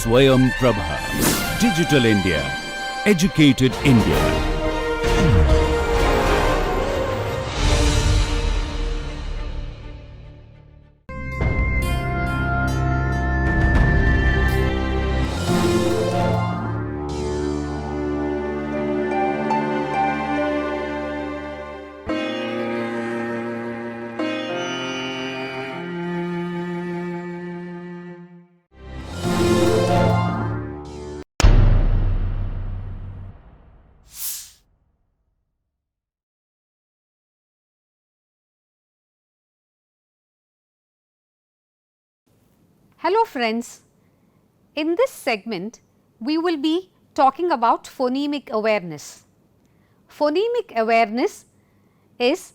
Swayam Prabha. Digital India. Educated India. Hello friends, in this segment we will be talking about phonemic awareness. Phonemic awareness is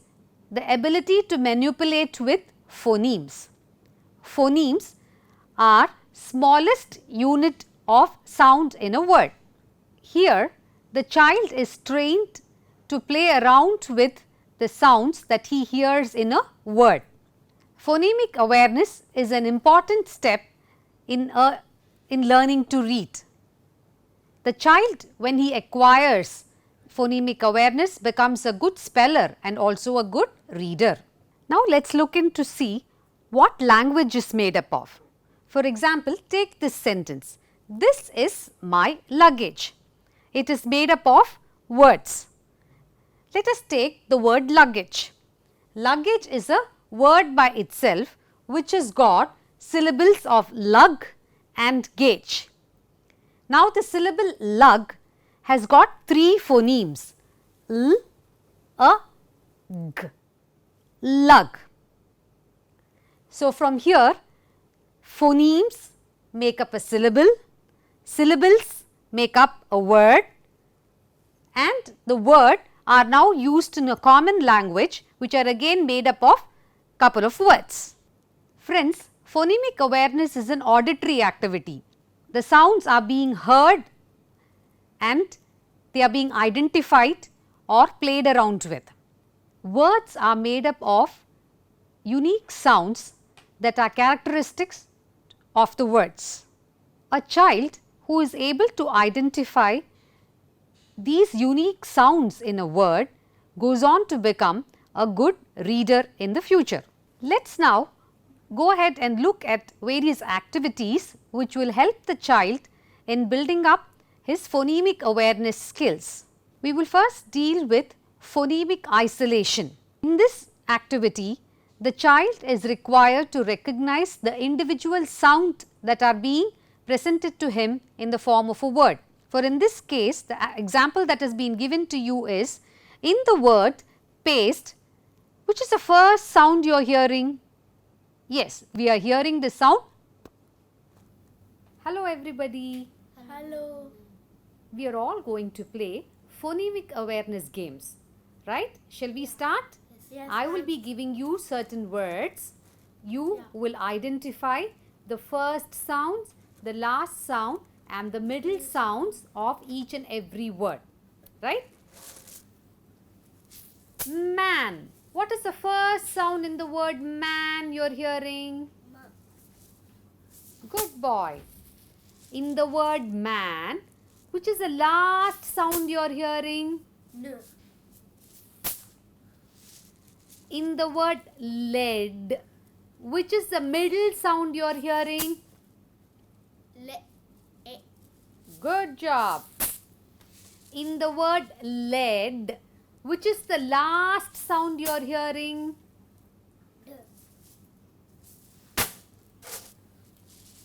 the ability to manipulate with phonemes. Phonemes are smallest unit of sound in a word. Here the child is trained to play around with the sounds that he hears in a word. Phonemic awareness is an important step in learning to read. The child, when he acquires phonemic awareness, becomes a good speller and also a good reader. Now let us look in to see what language is made up of. For example, take this sentence, this is my luggage. It is made up of words. Let us take the word luggage. Luggage is a word by itself which has got syllables of lug and gauge. Now the syllable lug has got three phonemes l, a, g, lug. So from here phonemes make up a syllable, syllables make up a word, and the word are now used in a common language which are again made up of couple of words. Friends, phonemic awareness is an auditory activity. The sounds are being heard and they are being identified or played around with. Words are made up of unique sounds that are characteristics of the words. A child who is able to identify these unique sounds in a word goes on to become a good reader in the future. Let us now go ahead and look at various activities which will help the child in building up his phonemic awareness skills. We will first deal with phonemic isolation. In this activity, the child is required to recognize the individual sound that are being presented to him in the form of a word. For in this case, the example that has been given to you is, in the word paste, which is the first sound you are hearing? Yes, we are hearing the sound. Hello everybody. Hello. We are all going to play phonemic awareness games, right? Shall we start? Yes. I will be giving you certain words. You will identify the first sounds, the last sound and the middle sounds of each and every word, right? Man. What is the first sound in the word man you are hearing? Ma. Good boy. In the word man, which is the last sound you are hearing? No. In the word lead, which is the middle sound you are hearing? Le. E. Good job. In the word lead, which is the last sound you are hearing? D.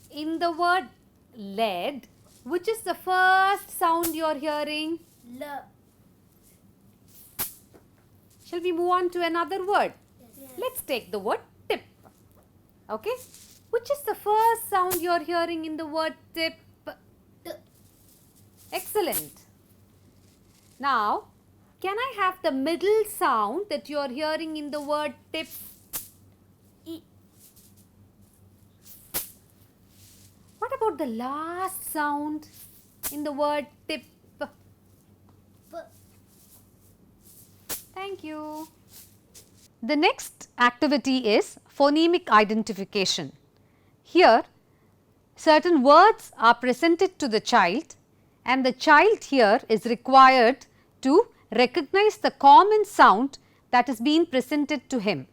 In the word lead, which is the first sound you are hearing? L. Shall we move on to another word? Yes. Let's take the word tip. Okay. Which is the first sound you are hearing in the word tip? T. Excellent. Now, can I have the middle sound that you are hearing in the word tip? E. What about the last sound in the word tip? P. Thank you. The next activity is phonemic identification. Here, certain words are presented to the child and the child here is required to recognize the common sound that is being presented to him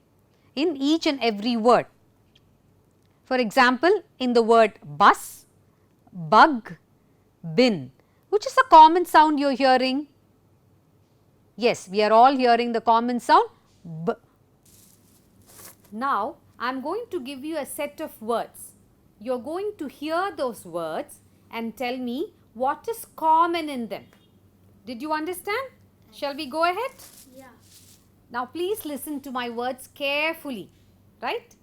in each and every word. For example, in the word bus, bug, bin, which is the common sound you are hearing? Yes, we are all hearing the common sound b. Now, I am going to give you a set of words. You are going to hear those words and tell me what is common in them. Did you understand? Shall we go ahead? Yeah. Now, please listen to my words carefully, right?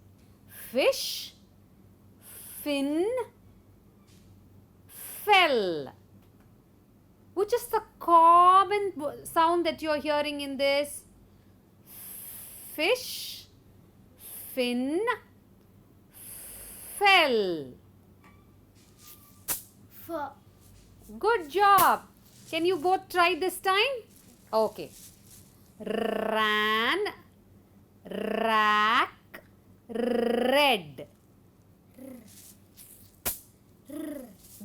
Fish, fin, fell. Which is the common sound that you are hearing in this? Fish, fin, fell. F. Good job. Can you both try this time? Okay. Ran, rack, red.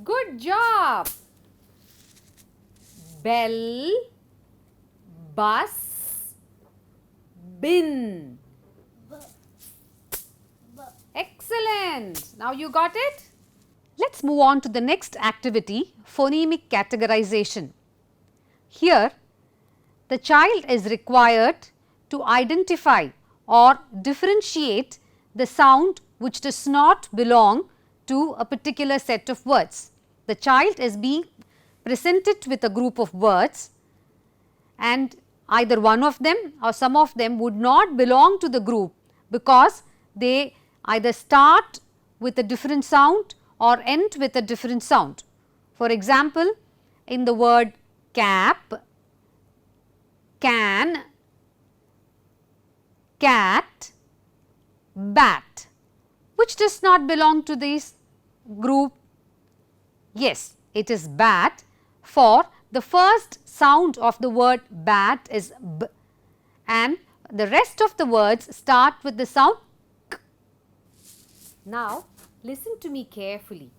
Good job. Bell, bus, bin. B. B. Excellent. Now you got it? Let's move on to the next activity, phonemic categorization. Here, the child is required to identify or differentiate the sound which does not belong to a particular set of words. The child is being presented with a group of words and either one of them or some of them would not belong to the group because they either start with a different sound or end with a different sound. For example, in the word cap, can, cat, bat, which does not belong to this group? Yes, it is bat, for the first sound of the word bat is b and the rest of the words start with the sound k. Now, listen to me carefully.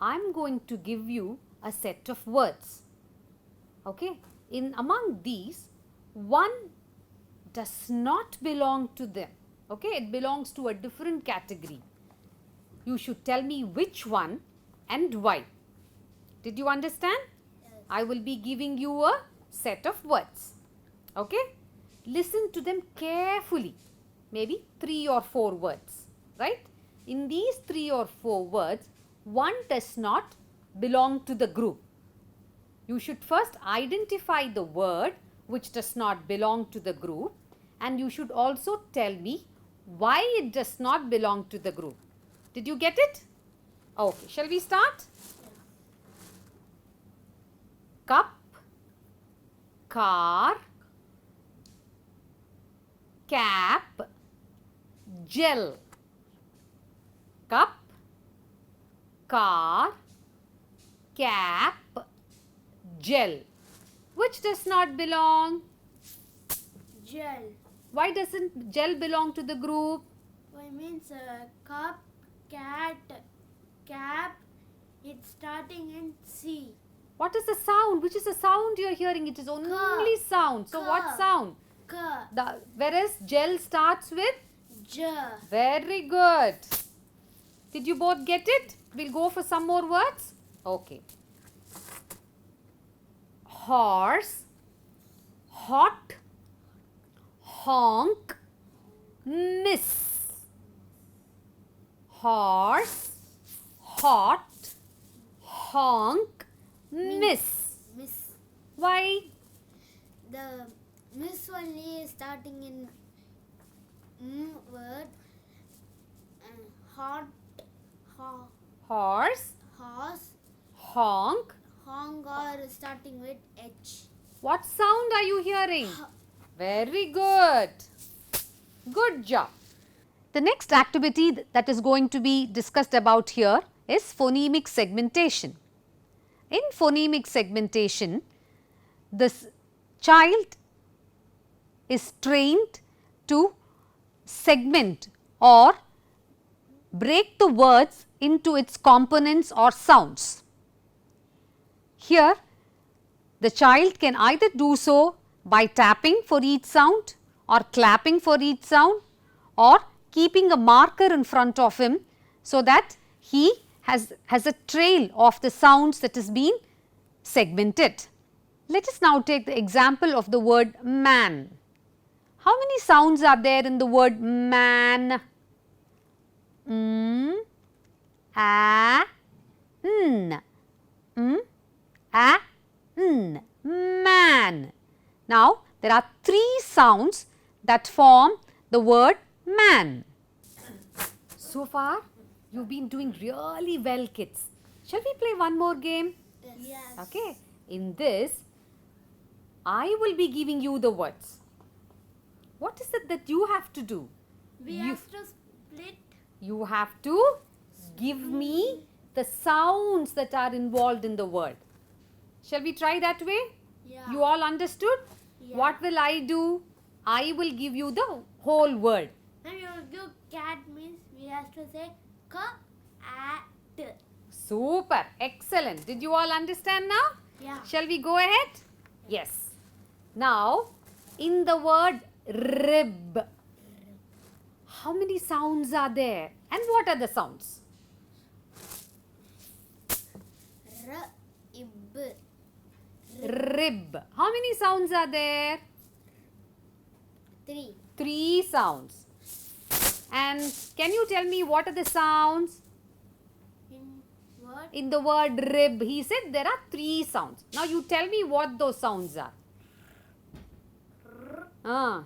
I am going to give you a set of words. Okay? Among these, one does not belong to them. Okay? It belongs to a different category. You should tell me which one and why. Did you understand? Yes. I will be giving you a set of words. Okay? Listen to them carefully. Maybe 3 or 4 words. Right? In these 3 or 4 words, one does not belong to the group. You should first identify the word which does not belong to the group and you should also tell me why it does not belong to the group. Did you get it? Okay, shall we start? Cup, car, cap, gel. Cup, car, cap, gel. Which does not belong? Gel. Why doesn't gel belong to the group? Why means cup, cat, cap. It's starting in C. What is the sound? Which is the sound you are hearing? It is only sound. So, what Ka. sound? K. Whereas gel starts with? J. Very good. Did you both get it? We'll go for some more words. Okay. Horse, hot, honk, miss. Horse, hot, honk, miss. Miss. Why? The miss only is starting in word. Hot, Horse, horse, honk. honk are starting with H. What sound are you hearing? Very good. Good job. The next activity that is going to be discussed about here is phonemic segmentation. In phonemic segmentation, this child is trained to segment or break the words into its components or sounds. Here, the child can either do so by tapping for each sound or clapping for each sound or keeping a marker in front of him so that he has a trail of the sounds that is being segmented. Let us now take the example of the word man. How many sounds are there in the word man? A, n, a, n, man. Now, there are 3 sounds that form the word man. So far, you have been doing really well, kids. Shall we play one more game? Yes. Okay. In this, I will be giving you the words. What is it that you have to do? We have to split. You have to give me the sounds that are involved in the word. Shall we try that way? Yeah. You all understood? Yeah. What will I do? I will give you the whole word. And you give cat means we have to say cat. Super. Excellent. Did you all understand now? Yeah. Shall we go ahead? Yes. Now, in the word rib, how many sounds are there? And what are the sounds? R-ib. Rib. How many sounds are there? 3. 3 sounds. And can you tell me what are the sounds? In what? In the word rib, he said there are 3 sounds. Now you tell me what those sounds are. A.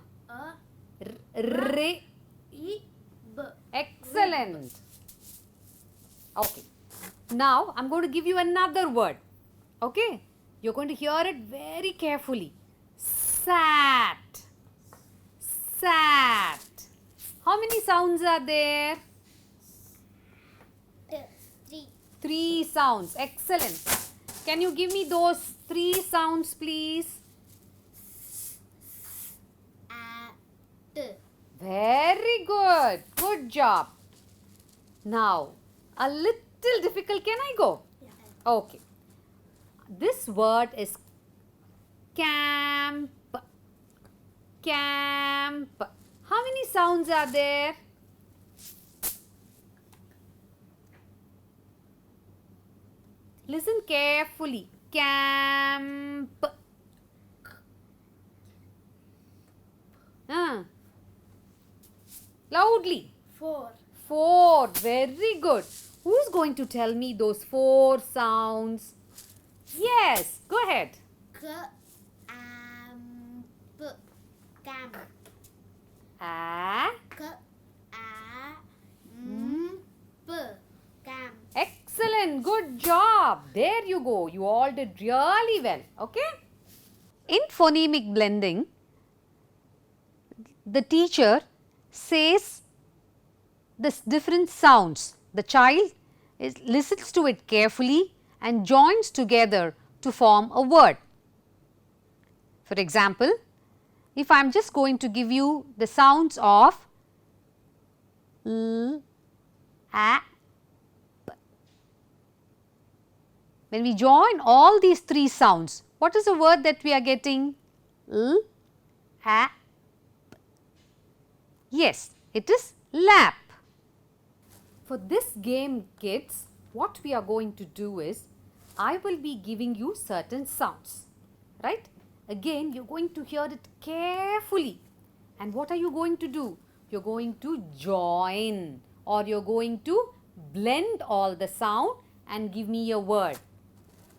Ri. I-b. Excellent. Okay. Now I am going to give you another word. Okay. You are going to hear it very carefully. Sat. Sat. How many sounds are there? 3. 3 sounds. Excellent. Can you give me those 3 sounds, please? At. Very good. Good job. Now, a little difficult. Can I go? Yeah. Okay. This word is camp. Camp. How many sounds are there? Listen carefully. Camp. Loudly. 4. 4. Very good. Who is going to tell me those 4 sounds? Yes. Go ahead. Camp. Camp. A. Camp. Excellent. Good job. There you go. You all did really well. Okay. In phonemic blending, the teacher says the different sounds. The child listens to it carefully and joins together to form a word. For example, if I am just going to give you the sounds of l, a, p. When we join all these 3 sounds, what is the word that we are getting? L, a, p. Yes, it is lap. For this game, kids, what we are going to do is, I will be giving you certain sounds, right? Again, you are going to hear it carefully. And what are you going to do? You are going to join, or you are going to blend all the sound and give me a word.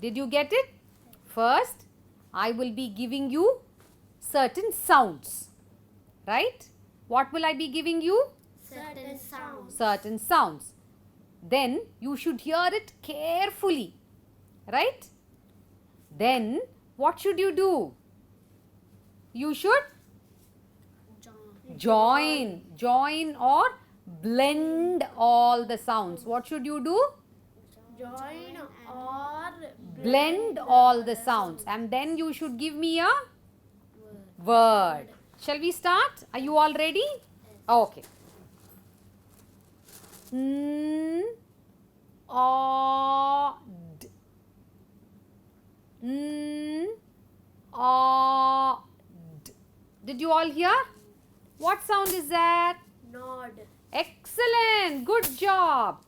Did you get it? First, I will be giving you certain sounds, right? What will I be giving you? Certain sounds. Certain sounds. Then you should hear it carefully, right? Then what should you do? You should join or blend all the sounds. What should you do? Join or Blend all the sounds, and then you should give me a word. Shall we start? Are you all ready? Okay. N, odd. N, odd. Did you all hear? What sound is that? Nod. Excellent, good job.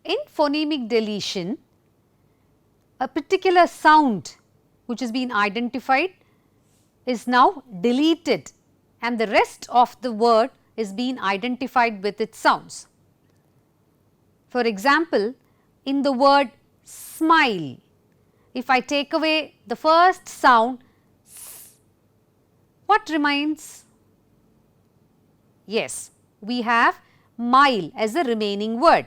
In phonemic deletion, a particular sound which has been identified is now deleted and the rest of the word is being identified with its sounds. For example, in the word smile, if I take away the first sound, what remains? Yes, we have mile as a remaining word.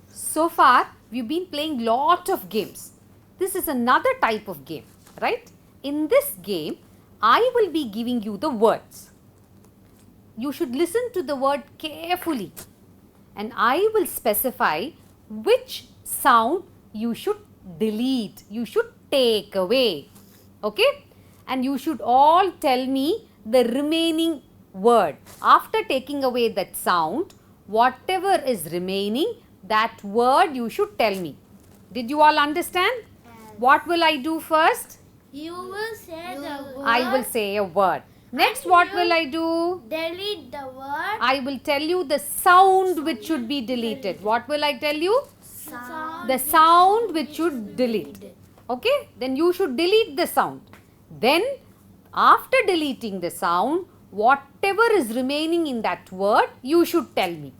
So far, we have been playing lot of games. This is another type of game, right? In this game, I will be giving you the words. You should listen to the word carefully and I will specify which sound you should delete, you should take away, okay? And you should all tell me the remaining word. After taking away that sound, whatever is remaining, that word you should tell me. Did you all understand? Yes. What will I do first? You will say the word. I will say a word. Next, what will I do? Delete the word. I will tell you the sound which should be deleted. What will I tell you? Sound. The sound which should delete. Okay? Then you should delete the sound. Then, after deleting the sound, whatever is remaining in that word, you should tell me.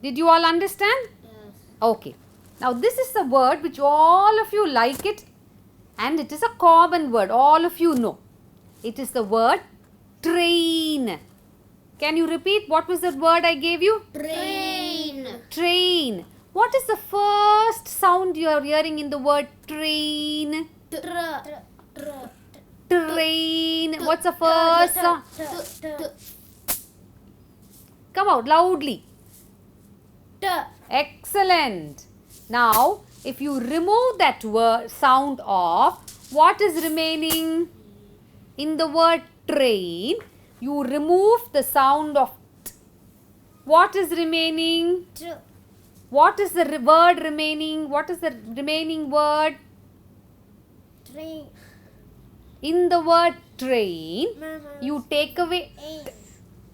Did you all understand? Yes. Okay. Now, this is the word which all of you like it and it is a common word. All of you know. It is the word train. Can you repeat what was the word I gave you? Train. Train. What is the first sound you are hearing in the word train? Train. What's the first sound? Come out loudly. Excellent. Now, if you remove that word sound off, what is remaining? In the word train, you remove the sound of t. What is remaining? What is the word remaining? What is the remaining word? Train. In the word train, you take away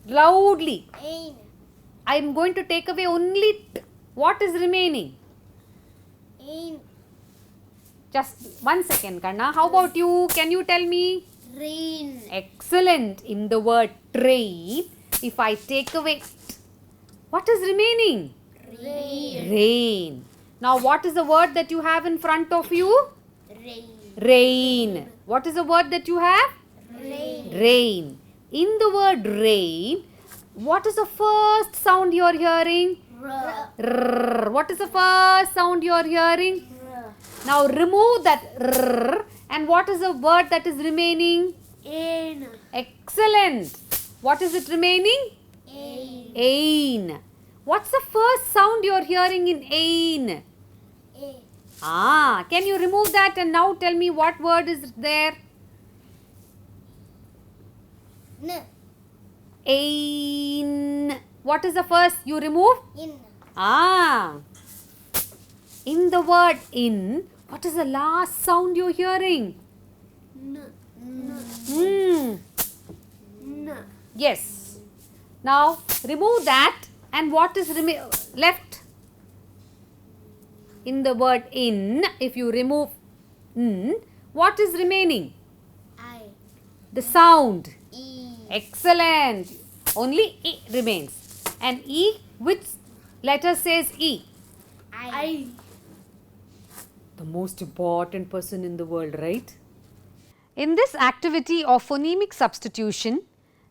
loudly. I am going to take away only t. What is remaining? Just 1 second, Karna. How about you? Can you tell me? Rain. Excellent. In the word train, if I take away t, what is remaining? Rain. Rain. Now, what is the word that you have in front of you? Rain. Rain. What is the word that you have? Rain. Rain. In the word rain, what is the first sound you are hearing? Rrr. What is the first sound you are hearing? Now remove that rrr, and what is the word that is remaining? In. Excellent. What is it remaining? Ain. What's the first sound you are hearing in ain? Can you remove that and now tell me what word is there? Ain. What is the first you remove? In. In the word in, what is the last sound you're hearing? Yes. Now remove that and what is left? In the word in, if you remove n, what is remaining? I. The sound. E. Excellent. Only E remains. And E, which letter says E? I. The most important person in the world, right? In this activity of phonemic substitution,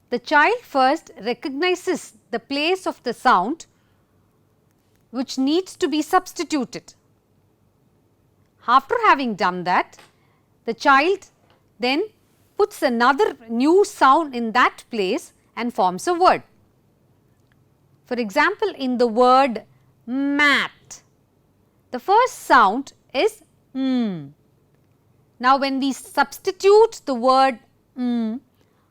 the child first recognizes the place of the sound which needs to be substituted. After having done that, the child then puts another new sound in that place and forms a word. For example, in the word mat, the first sound is m. Now, when we substitute the word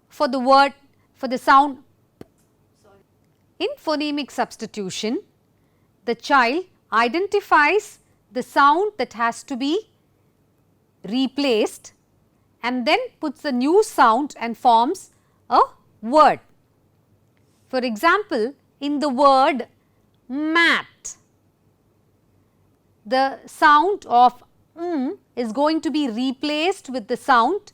for the sound p, in phonemic substitution, the child identifies the sound that has to be replaced and then puts a new sound and forms a word. For example, in the word mat, the sound of is going to be replaced with the sound.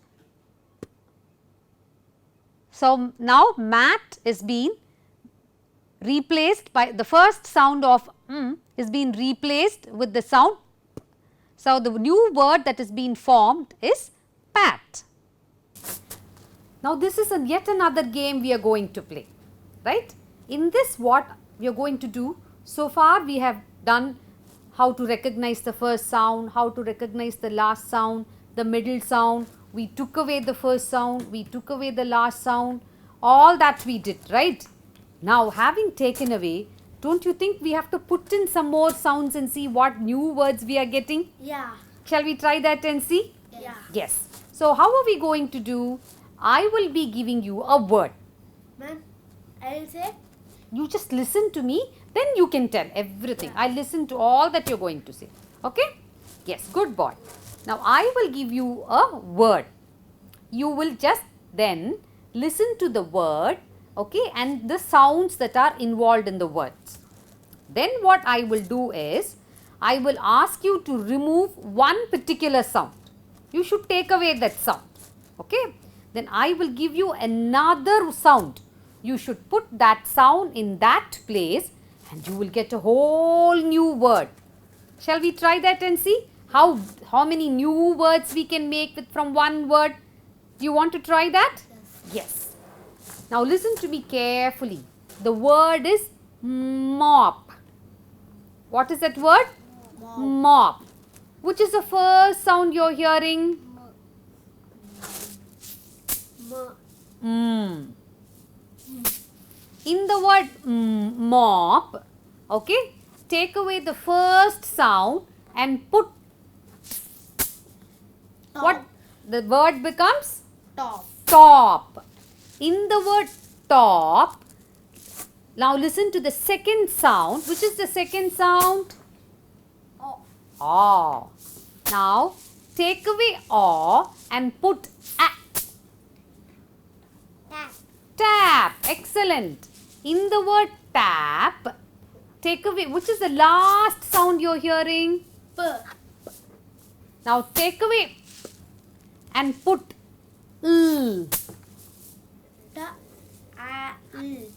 So, now mat is being replaced by the first sound of is being replaced with the sound. So, the new word that is being formed is pat. Now, this is yet another game we are going to play, right. In this, what we are going to do, so far we have done how to recognize the first sound, how to recognize the last sound, the middle sound, we took away the first sound, we took away the last sound, all that we did, right. Now, having taken away, don't you think we have to put in some more sounds and see what new words we are getting? Yeah. Shall we try that and see? Yeah. Yes. So, how are we going to do? I will be giving you a word. Ma'am, I will say. You just listen to me, then you can tell everything. I listen to all that you are going to say. Okay? Yes, good boy. Now, I will give you a word. You will just then listen to the word, okay, and the sounds that are involved in the words. Then what I will do is, I will ask you to remove one particular sound. You should take away that sound, okay. Then I will give you another sound. You should put that sound in that place and you will get a whole new word. Shall we try that and see how many new words we can make from one word? Do you want to try that? Yes. Now listen to me carefully. The word is mop. What is that word? Mop. Which is the first sound you are hearing? In the word mop, okay, take away the first sound and put Top. what the word becomes? Top. Top. In the word top, now listen to the second sound. Which is the second sound? Aw. Now take away aw and put a. Tap. Tap. Excellent. In the word tap, take away, which is the last sound you are hearing? P. Now take away and put l.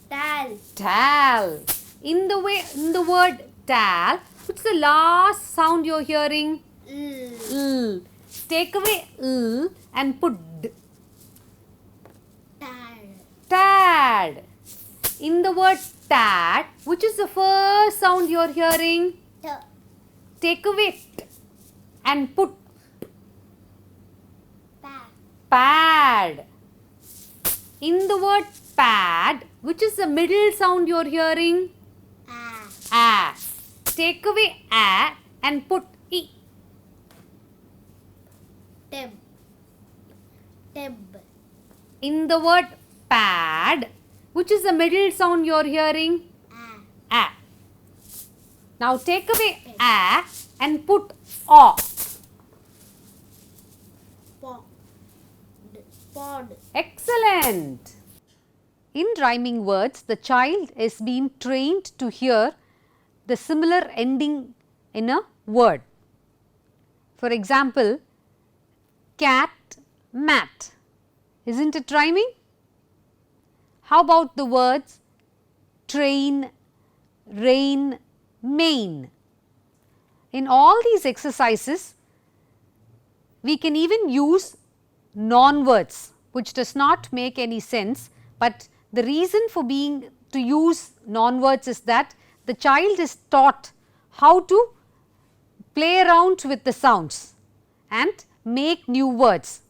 Tal. Tal. In the word tal, which is the last sound you are hearing? L. Take away l and put d. Tad. Tad. In the word tad, which is the first sound you are hearing? T. Take away t and put Pad. pad. In the word pad, which is the middle sound you are hearing? A. Take away a and put e. Teb. Teb. In the word pad, which is the middle sound you are hearing? A. Now take away a and put o. Pod. Pod. Excellent. In rhyming words, the child is being trained to hear the similar ending in a word. For example, cat, mat. Isn't it rhyming? How about the words train, rain, main? In all these exercises, we can even use non-words, which does not make any sense, but the reason for being to use non-words is that the child is taught how to play around with the sounds and make new words.